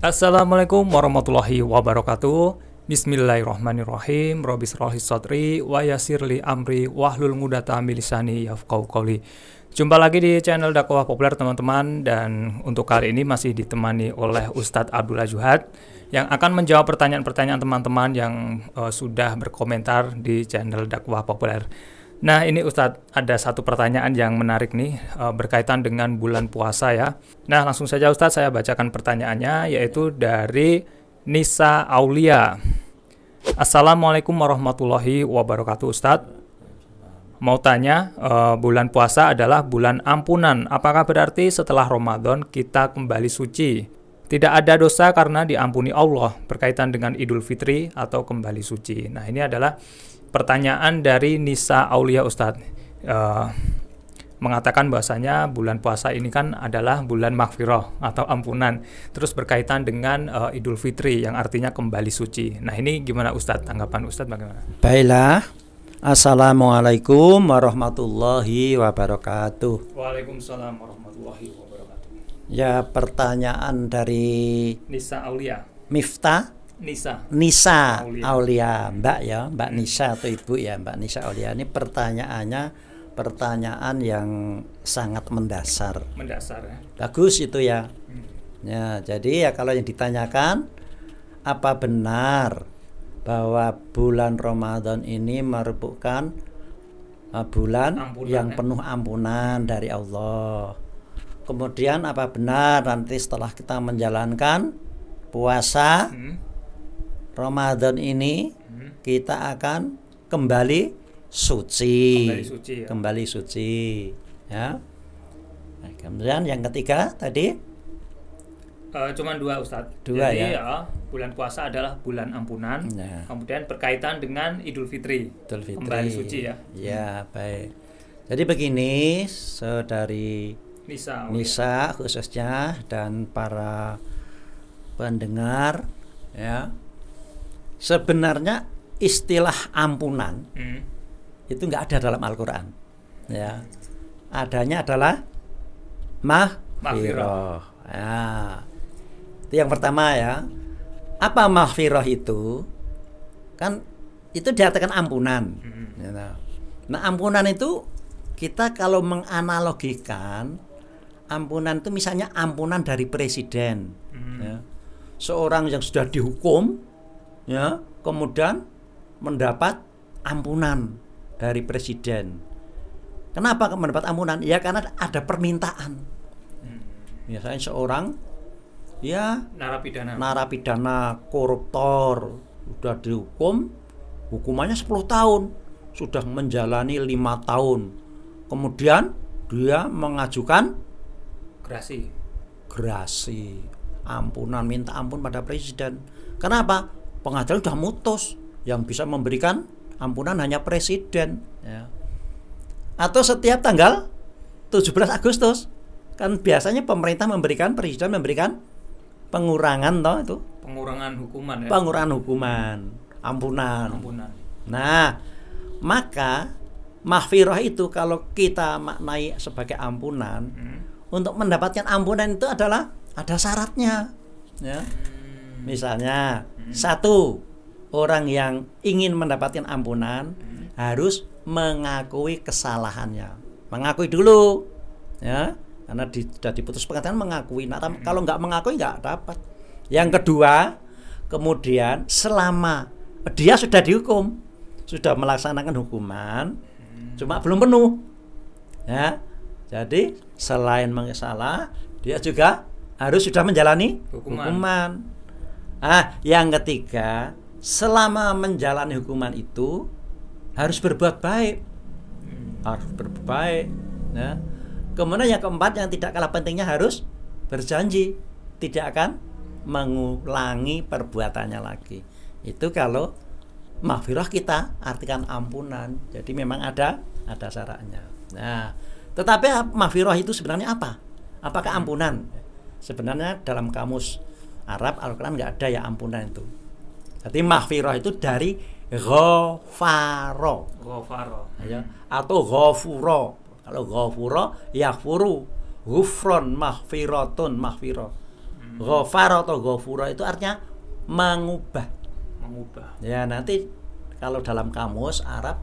Assalamualaikum warahmatullahi wabarakatuh. Bismillahirrahmanirrahim. Rabbi shrah li sadri wa yassir li amri wahlul 'uqdatam min lisani yafqahu qawli. Jumpa lagi di channel Dakwah Populer teman-teman, dan untuk kali ini masih ditemani oleh Ustadz Abdullah Juhad yang akan menjawab pertanyaan-pertanyaan teman-teman yang sudah berkomentar di channel Dakwah Populer. Nah, ini Ustadz, ada satu pertanyaan yang menarik nih berkaitan dengan bulan puasa ya. Nah, langsung saja Ustadz, saya bacakan pertanyaannya, yaitu dari Nisa Aulia. Assalamualaikum warahmatullahi wabarakatuh Ustadz. Mau tanya, bulan puasa adalah bulan ampunan. Apakah berarti setelah Ramadan kita kembali suci? Tidak ada dosa karena diampuni Allah, berkaitan dengan Idul Fitri atau kembali suci. Nah, ini adalah pertanyaan dari Nisa Aulia Ustadz, mengatakan bahwasanya bulan puasa ini kan adalah bulan maghfirah atau ampunan, terus berkaitan dengan Idul Fitri yang artinya kembali suci. Nah, ini gimana Ustadz, tanggapan Ustadz bagaimana? Baiklah, Assalamualaikum warahmatullahi wabarakatuh. Waalaikumsalam warahmatullahi wabarakatuh. Ya, pertanyaan dari Nisa Aulia. Miftah Nisa Aulia, Mbak ya, Mbak Nisa atau Ibu ya, Mbak Nisa Aulia. Ini pertanyaan yang sangat mendasar. Mendasar ya. Bagus itu ya. Ya, jadi ya kalau yang ditanyakan, apa benar bahwa bulan Ramadan ini merupakan bulan ampunan, yang penuh ampunan dari Allah. Kemudian apa benar nanti setelah kita menjalankan puasa Ramadan ini kita akan kembali suci, kembali suci ya. Nah, kemudian yang ketiga tadi cuma dua Ustadz. Dua. Jadi ya, bulan puasa adalah bulan ampunan. Nah, kemudian berkaitan dengan Idul Fitri, kembali suci ya. Ya, baik. Jadi begini, saudari Nisa khususnya dan para pendengar ya, sebenarnya istilah ampunan itu nggak ada dalam Al-Quran ya. Adanya adalah maghfirah ya. Itu yang pertama ya. Apa maghfirah itu? Kan itu diartikan ampunan ya. Nah, ampunan itu kita kalau menganalogikan ampunan itu misalnya ampunan dari presiden ya. Seorang yang sudah dihukum ya, kemudian mendapat ampunan dari presiden. Kenapa mendapat ampunan? Ya karena ada permintaan. Biasanya seorang ya narapidana koruptor sudah dihukum, hukumannya 10 tahun, sudah menjalani 5 tahun. Kemudian dia mengajukan gerasi ampunan, minta ampun pada presiden. Kenapa? Pengadilan sudah mutus, yang bisa memberikan ampunan hanya presiden ya. Atau setiap tanggal 17 Agustus kan biasanya pemerintah presiden memberikan pengurangan toh, itu pengurangan hukuman ya. Pengurangan hukuman, ampunan. Nah, maka maghfirah itu kalau kita maknai sebagai ampunan, untuk mendapatkan ampunan itu adalah ada syaratnya ya. Misalnya satu, orang yang ingin mendapatkan ampunan harus mengakui kesalahannya, mengakui dulu ya, karena sudah diputus pengadilan mengakui. Nah, kalau nggak mengakui nggak dapat. Yang kedua, kemudian selama dia sudah dihukum, sudah melaksanakan hukuman, cuma belum penuh ya. Jadi selain mengesalah, dia juga harus sudah menjalani hukuman. Yang ketiga, selama menjalani hukuman itu harus berbuat baik, ya. Kemudian yang keempat, yang tidak kalah pentingnya, harus berjanji tidak akan mengulangi perbuatannya lagi. Itu kalau maghfirah kita artikan ampunan. Jadi memang ada syaratnya. Nah, tetapi maghfirah itu sebenarnya apa? Apakah ampunan? Sebenarnya dalam kamus Arab Al-Quran nggak ada ya ampunan itu. Jadi maghfirah itu dari ghafaro ya, atau ghafuro. Kalau ghafuro yaghfuru, ghufron, maghfiratun, maghfirah. Ghafara atau ghafura itu artinya mengubah. Ya, nanti kalau dalam kamus Arab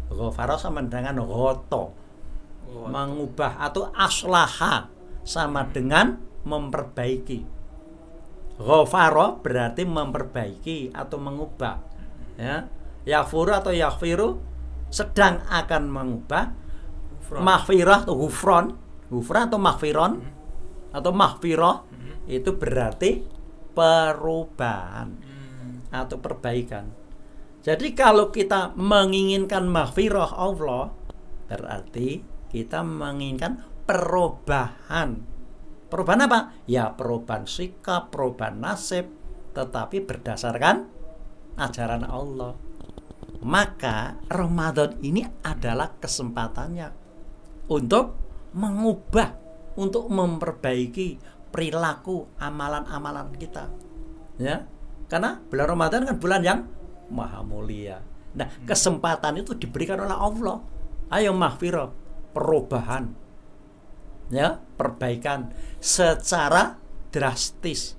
ghafara sama dengan ghoto, mengubah, atau aslaha sama dengan memperbaiki. Ghafara berarti memperbaiki atau mengubah. Ya, yaghfuru atau yaghfiru sedang akan mengubah. Maghfirah atau ghufran atau maghfiron atau maghfirah itu berarti perubahan atau perbaikan. Jadi kalau kita menginginkan maghfirah Allah, berarti kita menginginkan perubahan. Perubahan apa? Ya perubahan sikap, perubahan nasib, tetapi berdasarkan ajaran Allah. Maka Ramadan ini adalah kesempatannya untuk mengubah, untuk memperbaiki perilaku amalan-amalan kita. Ya. Karena bulan Ramadan kan bulan yang maha mulia. Nah, kesempatan itu diberikan oleh Allah. Ayo maghfirah, perubahan. Ya, perbaikan secara drastis.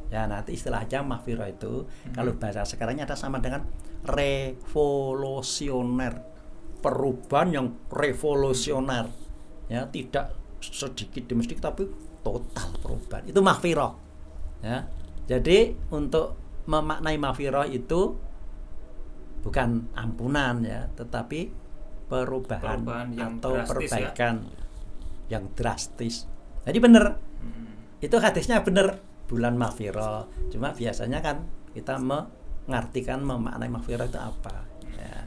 Ya, nanti istilahnya maghfirah itu kalau bahasa sekarangnya ada sama dengan revolusioner. Perubahan yang revolusioner. Ya, tidak sedikit demi sedikit tapi total perubahan. Itu maghfirah. Ya. Jadi untuk memaknai maghfirah itu bukan ampunan ya, tetapi perubahan yang atau drastis, perbaikan ya, yang drastis. Jadi benar. Itu hadisnya benar, bulan maghfirah. Cuma biasanya kan kita mengartikan memaknai maghfirah itu apa. Ya.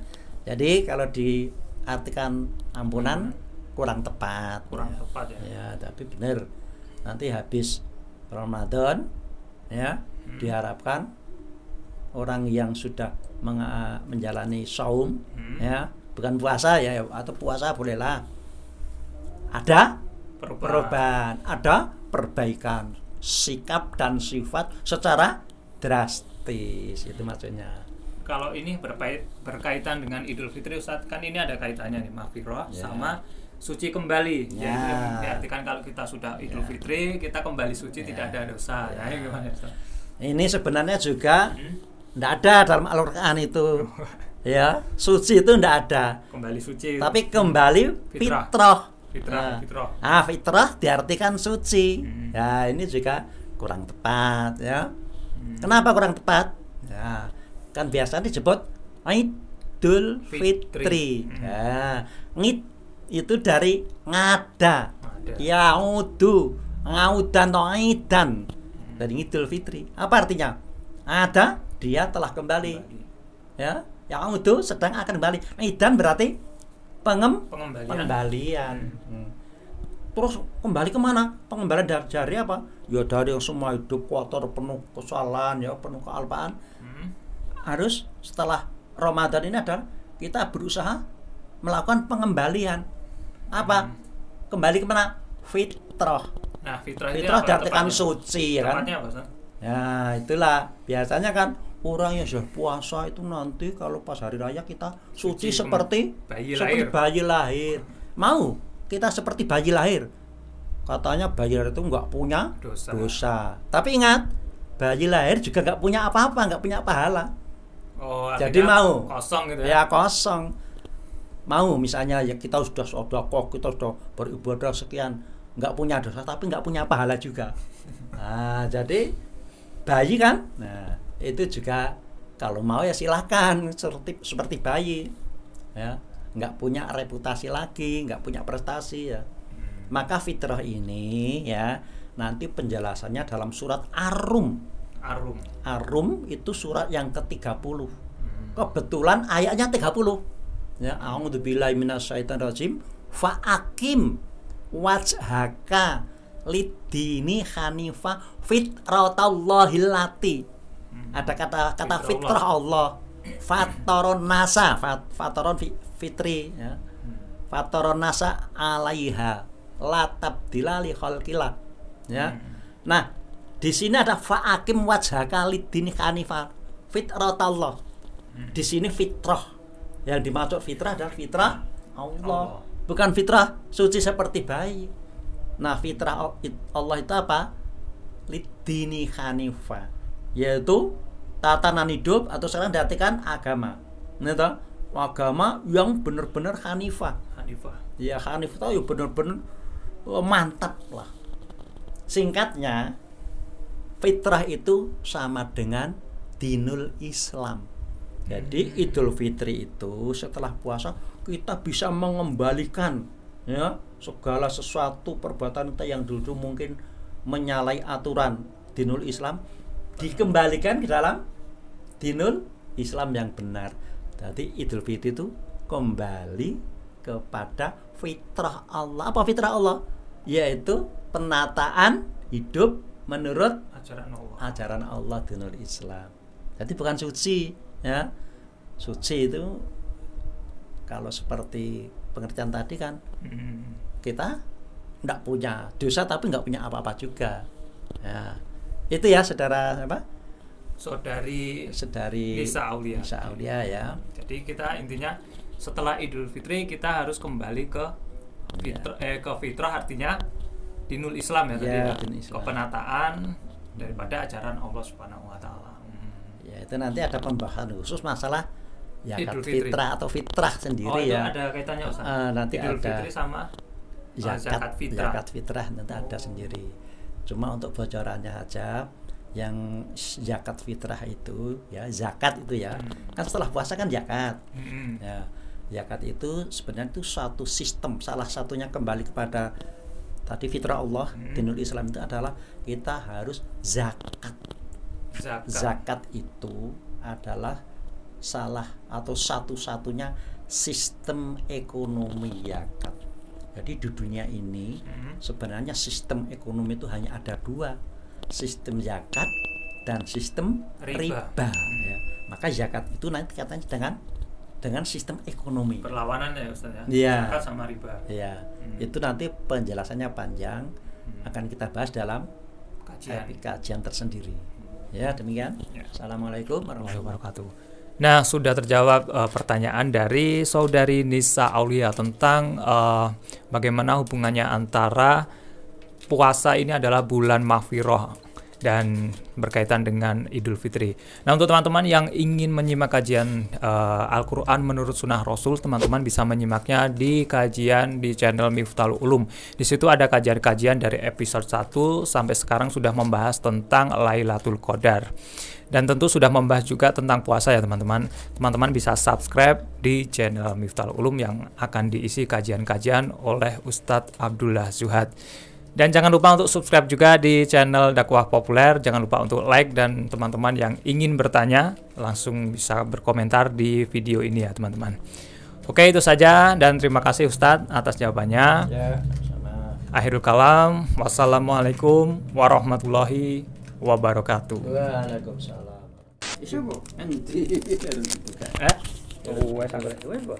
Jadi kalau diartikan ampunan kurang tepat. Ya, tapi benar. Nanti habis Ramadan ya, diharapkan orang yang sudah menjalani saum ya, bukan puasa ya, atau puasa bolehlah. Ada perubahan, ada perbaikan sikap dan sifat secara drastis, itu maksudnya. Kalau ini berkaitan dengan Idul Fitri Ustaz, kan ini ada kaitannya nih maghfirah sama suci kembali. Jadi diartikan kalau kita sudah Idul Fitri, kita kembali suci, tidak ada dosa. Ya, gimana Ustaz? Ini sebenarnya juga tidak ada dalam Al-Qur'an itu. Ya, suci itu tidak ada. Kembali suci. Tapi kembali fitrah. Fitrah. Fitrah diartikan suci. Ya, ini juga kurang tepat ya. Kenapa kurang tepat? Ya, kan biasanya disebut Idul Fitri. Ya, ngid itu dari ngada. Yaudu, ngaudan atau aidan. Dari Idul Fitri. Apa artinya? Ada, dia telah kembali. Ya, yaudu sedang akan kembali. Aidan berarti pengembalian. Terus kembali kemana? Pengembalian dari apa? Ya dari yang semua hidup kotor, penuh kesalahan, ya penuh kealpaan. Harus setelah Ramadan ini adalah kita berusaha melakukan pengembalian. Apa? Kembali kemana? Fitrah. Nah, fitrah diartikan suci ya kan? Apa, ya itulah biasanya kan orang yang sudah puasa itu nanti kalau pas hari raya kita suci seperti bayi lahir. Mau kita seperti bayi lahir? Katanya bayi lahir itu nggak punya dosa. Tapi ingat, bayi lahir juga nggak punya apa-apa, nggak punya pahala. Jadi mau kosong gitu ya? Ya kosong. Mau misalnya ya kita sudah sedekah, kita sudah beribadah sekian, nggak punya dosa tapi nggak punya pahala juga. Nah, jadi bayi kan, nah itu juga kalau mau ya silakan seperti bayi, ya nggak punya reputasi lagi, nggak punya prestasi ya. Maka fitrah ini ya nanti penjelasannya dalam surat Ar-Rum itu surat yang ke-30. Kebetulan ayatnya 30. Ya, a'udzubillahi minasyaitonirrajim. Fa'akim wajhaka lidini hanifa fitratallahi lati. Ada kata fitrah Allah. Fatoron nasa, fatoron fitri ya. Fatoron nasa alaiha la tabdila li khalqillah. Ya. Nah, di sini ada fa'akim wajhaka lidini hanifa fitratallah. Di sini fitrah. Yang dimaksud fitrah adalah fitrah Allah. Bukan fitrah suci seperti bayi. Nah, fitrah Allah itu apa? lidini hanifa, yaitu tatanan hidup atau sekarang diartikan agama. Nah, agama yang benar-benar hanifah. Ya hanif itu ya benar-benar mantap lah. Singkatnya, fitrah itu sama dengan dinul Islam. Jadi Idul Fitri itu setelah puasa kita bisa mengembalikan ya segala sesuatu perbuatan kita yang dulu mungkin menyalahi aturan dinul Islam, dikembalikan ke dalam dinul Islam yang benar. Jadi Idul Fitri itu kembali kepada fitrah Allah. Apa fitrah Allah? Yaitu penataan hidup menurut ajaran Allah dinul Islam. Jadi bukan suci ya. Suci itu kalau seperti pengertian tadi kan kita enggak punya dosa tapi enggak punya apa-apa juga. Ya. Itu ya saudara apa? Saudari Nisa Aulia ya. Jadi kita intinya setelah Idul Fitri kita harus kembali ke fitrah artinya dinul Islam ya tadi ya, ke penataan daripada ajaran Allah Subhanahu wa taala. Ya, itu nanti ada pembahasan khusus masalah zakat fitrah atau fitrah sendiri ya. Itu ada kaitannya Ustaz. Nanti Idul ada Fitri sama zakat fitrah nanti ada sendiri. Cuma untuk bocorannya aja yang zakat fitrah itu ya, zakat itu ya. Kan setelah puasa kan zakat. Ya, zakat itu sebenarnya itu suatu sistem, salah satunya kembali kepada tadi fitrah Allah dinul Islam itu adalah kita harus zakat. Zakat itu adalah salah atau satu-satunya sistem ekonomi zakat. Jadi di dunia ini sebenarnya sistem ekonomi itu hanya ada dua, sistem zakat dan sistem riba. Ya. Maka zakat itu nanti katanya dengan sistem ekonomi. Perlawanan ya Ustaz ya. Zakat sama riba. Ya. Itu nanti penjelasannya panjang, akan kita bahas dalam kajian tersendiri. Ya, demikian. Assalamualaikum warahmatullahi wabarakatuh. Nah, sudah terjawab pertanyaan dari saudari Nisa Aulia tentang bagaimana hubungannya antara puasa ini adalah bulan maghfirah dan berkaitan dengan Idul Fitri. Nah, untuk teman-teman yang ingin menyimak kajian Al-Quran menurut Sunnah Rasul, teman-teman bisa menyimaknya di kajian di channel Miftahul Ulum. Di situ ada kajian-kajian dari episode 1 sampai sekarang sudah membahas tentang Lailatul Qadar. Dan tentu sudah membahas juga tentang puasa ya teman-teman. Teman-teman bisa subscribe di channel Miftahul Ulum yang akan diisi kajian-kajian oleh Ustadz Abdullah Zuhad. Dan jangan lupa untuk subscribe juga di channel Dakwah Populer. Jangan lupa untuk like, dan teman-teman yang ingin bertanya langsung bisa berkomentar di video ini ya teman-teman. Oke, itu saja dan terima kasih Ustadz atas jawabannya. Ya, sama. Akhirul kalam. Wassalamualaikum warahmatullahi wabarakatuh. Waalaikumsalam. Isu Bu. Nanti buka. Wes sampai wes, Bu.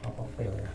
Apa ya?